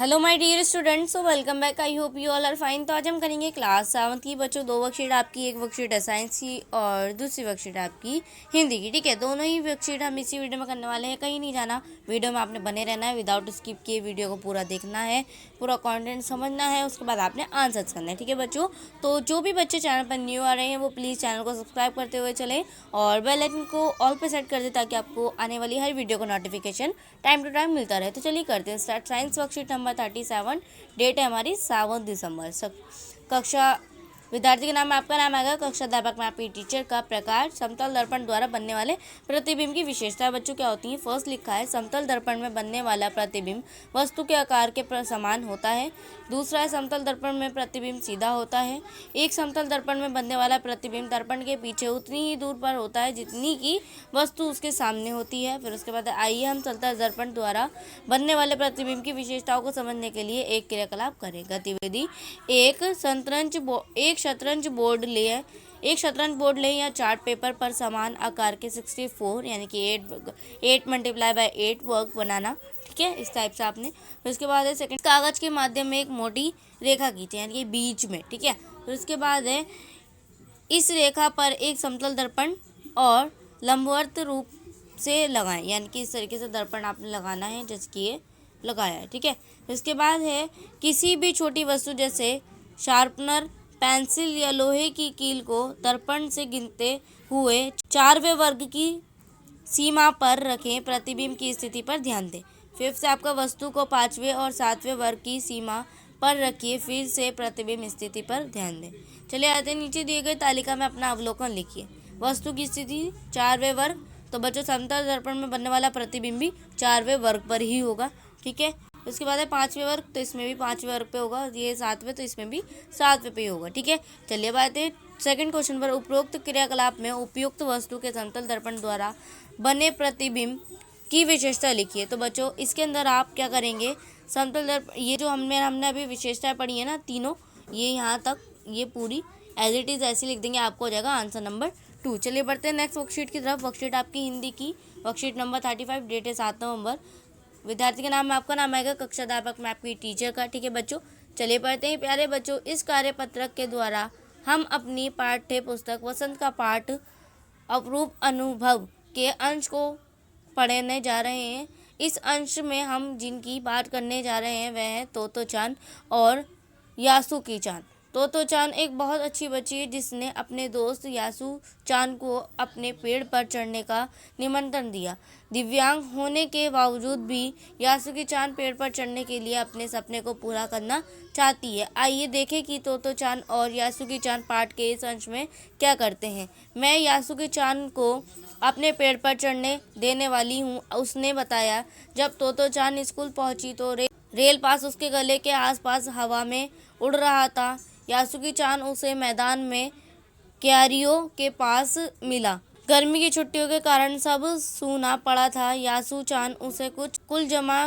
Hello my dear students, so welcome back. I hope you all are fine. तो आज हम करेंगे class 7 की बच्चों 2 वर्कशीट आपकी, एक वर्कशीट है साइंस की और दूसरी वर्कशीट आपकी हिंदी की। ठीक है, दोनों ही वर्कशीट हम इसी वीडियो में करने वाले हैं, कहीं नहीं जाना। वीडियो में आपने बने रहना है, विदाउट स्किप किए वीडियो को पूरा देखना है, पूरा कंटेंट समझना है, उसके बाद आपने आंसर्स करना है। ठीक है बच्चों, तो जो भी बच्चे चैनल पर न्यू आ रहे हैं वो प्लीज़ चैनल को सब्सक्राइब करते हुए चलें और बेल आइकन को ऑल पे सेट कर दें ताकि आपको आने वाली हर वीडियो को नोटिफिकेशन टाइम टू टाइम मिलता रहे। तो चलिए करते हैं start. Science worksheet number 37, date है हमारी 7 दिसंबर। कक्षा विद्यार्थी के नाम में आपका नाम आएगा, कक्षा अध्यापक में आपकी टीचर का। प्रकार समतल दर्पण द्वारा बनने वाले प्रतिबिंब की विशेषता बच्चों क्या होती है। फर्स्ट लिखा है समतल दर्पण में बनने वाला प्रतिबिंब वस्तु के आकार के समान होता है। दूसरा है समतल दर्पण में प्रतिबिंब सीधा होता है। एक समतल दर्पण में बनने वाला प्रतिबिंब दर्पण के पीछे उतनी ही दूर पर होता है जितनी की वस्तु उसके सामने होती है। फिर उसके बाद आइए हम समतल दर्पण द्वारा बनने वाले प्रतिबिंब की विशेषताओं को समझने के लिए एक क्रियाकलाप करें। गतिविधि एक शतरंज बोर्ड लें या चार्ट पेपर पर समान आकार के 64 यानी कि 8 मल्टीप्लाई बाय 8 वर्ग बनाना। ठीक है, इस टाइप से आपने। फिर उसके बाद है सेकंड, कागज के माध्यम में एक मोटी रेखा खींचे यानी कि बीच में। ठीक है, फिर उसके बाद है इस रेखा पर एक समतल दर्पण और लंबवत रूप से लगाएं, यानी कि इस तरीके से दर्पण आपने लगाना है जैसे कि ये लगाया है। ठीक है, इसके बाद है किसी भी छोटी वस्तु जैसे शार्पनर, पेंसिल या लोहे की कील को दर्पण से गिनते हुए 4वें वर्ग की सीमा पर रखें। प्रतिबिंब की स्थिति पर ध्यान दें। फिर से आपका वस्तु को 5वें और 7वें वर्ग की सीमा पर रखिए। फिर से प्रतिबिंब स्थिति पर ध्यान दें। चलिए आते नीचे दिए गए तालिका में अपना अवलोकन लिखिए। वस्तु की स्थिति 4वें वर्ग, तो बच्चों समतल दर्पण में बनने वाला प्रतिबिंब भी 4वें वर्ग पर ही होगा। ठीक है, उसके बाद है 5वें वर्ग, तो इसमें भी 5वें वर्ग पे होगा। ये 7वें, तो इसमें भी 7वें पे ही होगा। ठीक है, चलिए बात है सेकंड क्वेश्चन पर। उपरोक्त क्रियाकलाप में उपयुक्त वस्तु के समतल दर्पण द्वारा बने प्रतिबिंब की विशेषता लिखिए। तो बच्चों इसके अंदर आप क्या करेंगे, समतल दर्पण, ये जो हमने अभी विशेषताएं पढ़ी है ना तीनों, ये यहाँ तक ये पूरी एज इट इज़ ऐसे लिख देंगे, आपको हो जाएगा आंसर नंबर 2। चलिए बढ़ते हैं नेक्स्ट वर्कशीट की तरफ। वर्कशीट आपकी हिंदी की, वर्कशीट नंबर 35, डेट है 7 नवंबर। विद्यार्थी के नाम में आपका नाम आएगा, कक्षा अध्यापक में आपकी टीचर का। ठीक है बच्चों, चलिए पढ़ते हैं। प्यारे बच्चों, इस कार्यपत्रक के द्वारा हम अपनी पाठ्य पुस्तक वसंत का पाठ अपरूप अनुभव के अंश को पढ़ने जा रहे हैं। इस अंश में हम जिनकी बात करने जा रहे हैं वह है तोतो चान और यासु की चान। तोतो चान एक बहुत अच्छी बच्ची है जिसने अपने दोस्त यासु चान को अपने पेड़ पर चढ़ने का निमंत्रण दिया। दिव्यांग होने के बावजूद भी यासुकी चान पेड़ पर चढ़ने के लिए अपने सपने को पूरा करना चाहती है। आइए देखें कि तोतो चान और यासुकी चान पाठ के इस अंश में क्या करते हैं। मैं यासुकी चान को अपने पेड़ पर चढ़ने देने वाली हूँ, उसने बताया। जब तोतो चान स्कूल पहुंची तो रेल पास उसके गले के आसपास हवा में उड़ रहा था। यासुकी चान उसे मैदान में क्यारियों के पास मिला। गर्मी की छुट्टियों के कारण सब सूना पड़ा था। यासु चान उसे कुल जमा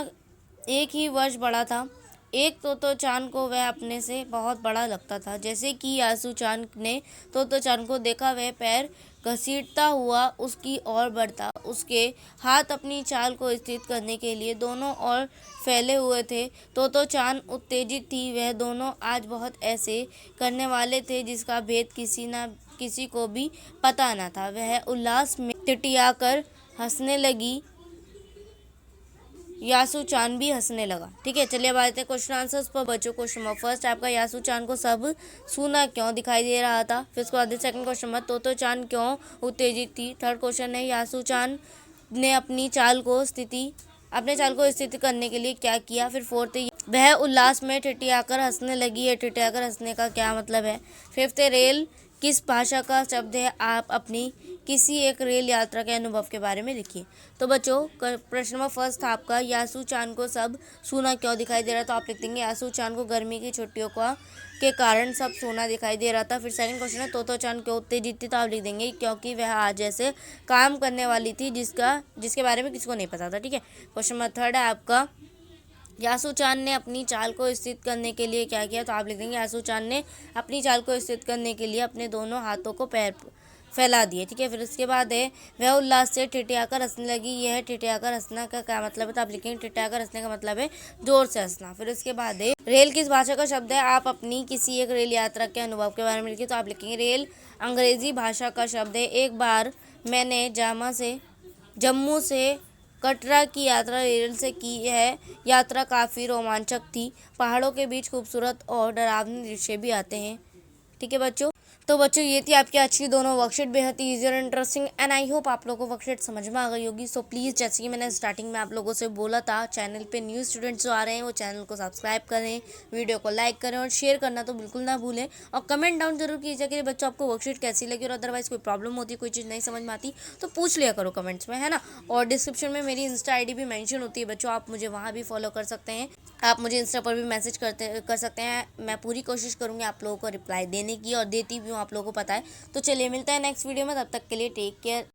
1 ही वर्ष बड़ा था। एक तोतो चान को वह अपने से बहुत बड़ा लगता था। जैसे कि यासु चान ने तोतो चान को देखा, वह पैर घसीटता हुआ उसकी ओर बढ़ता। उसके हाथ अपनी चाल को स्थिर करने के लिए दोनों ओर फैले हुए थे। तोतो चान उत्तेजित थी। वह दोनों आज बहुत ऐसे करने वाले थे जिसका भेद किसी को भी पता न था। वह उल्लास में टिटियाकर हंसने लगी। यासु चान भी हंसने लगा। ठीक है, चलिए अब आते हैं क्वेश्चन आंसर्स पर बच्चों। क्वेश्चन नंबर फर्स्ट आपका, यासु चान को सब सूना क्यों दिखाई दे रहा था। फिर उसके बाद सेकंड क्वेश्चन में तोतो चान क्यों उत्तेजित थी। थर्ड क्वेश्चन है यासु चान ने अपनी चाल को स्थिति करने के लिए क्या किया। फिर फोर्थ है वह उल्लास में ठिठियाकर हंसने लगी है। ठिठियाकर हंसने का क्या मतलब है। फिफ्थ है रेल किस भाषा का शब्द है। आप अपनी किसी एक रेल यात्रा के अनुभव के बारे में लिखिए। तो बच्चों प्रश्न नंबर फर्स्ट था आपका, यासु चान को सब सूना क्यों दिखाई दे रहा था। तो आप लिख देंगे यासु चान को गर्मी की छुट्टियों के कारण सब सूना दिखाई दे रहा था। फिर सेकंड क्वेश्चन है तोतो चान क्यों उत्तेजित थी। तो आप लिख देंगे क्योंकि वह आज जैसे काम करने वाली थी जिसके बारे में किसी को नहीं पता था। ठीक है, क्वेश्चन नंबर थर्ड है आपका, यासु चान ने अपनी चाल को स्थिर करने के लिए क्या किया। तो आप लिख देंगे यासु चान ने अपनी चाल को स्थिर करने के लिए अपने दोनों हाथों को फैला दिए। ठीक है, फिर उसके बाद है वह उल्लास से ठिठियाकर हंसने लगी। यह ठिठियाकर हंसना का क्या मतलब है, तो आप लिखेंगे ठिठियाकर हंसने का मतलब है जोर से हंसना। फिर उसके बाद है रेल किस भाषा का शब्द है, आप अपनी किसी एक रेल यात्रा के अनुभव के बारे में लिखिए, तो आप लिखेंगे रेल अंग्रेजी भाषा का शब्द है। एक बार मैंने जम्मू से कटरा की यात्रा रेल से की है। यात्रा काफ़ी रोमांचक थी। पहाड़ों के बीच खूबसूरत और डरावने दृश्य भी आते हैं। ठीक है बच्चों, तो बच्चों ये थी आपकी आज की दोनों वर्कशीट, बेहद ही ईजी और इंटरेस्टिंग, एंड आई होप आप लोगों को वर्कशीट समझ में आ गई होगी। सो प्लीज़, जैसे कि मैंने स्टार्टिंग में आप लोगों से बोला था, चैनल पे न्यू स्टूडेंट्स जो आ रहे हैं वो चैनल को सब्सक्राइब करें, वीडियो को लाइक करें और शेयर करना तो बिल्कुल ना भूलें, और कमेंट डाउन जरूर कीजिए कि बच्चों आपको वर्कशीट कैसी लगी, और अदरवाइज कोई प्रॉब्लम होती है, कोई चीज़ नहीं समझ में आती तो पूछ लिया करो कमेंट्स में, है ना। और डिस्क्रिप्शन में मेरी इंस्टा ID भी मेंशन होती है बच्चों, आप मुझे वहाँ भी फॉलो कर सकते हैं। आप मुझे इंस्टा पर भी मैसेज कर सकते हैं। मैं पूरी कोशिश करूँगी आप लोगों को रिप्लाई देने की, और देती भी हूँ, आप लोगों को पता है। तो चलिए मिलते हैं नेक्स्ट वीडियो में, तब तक के लिए टेक केयर।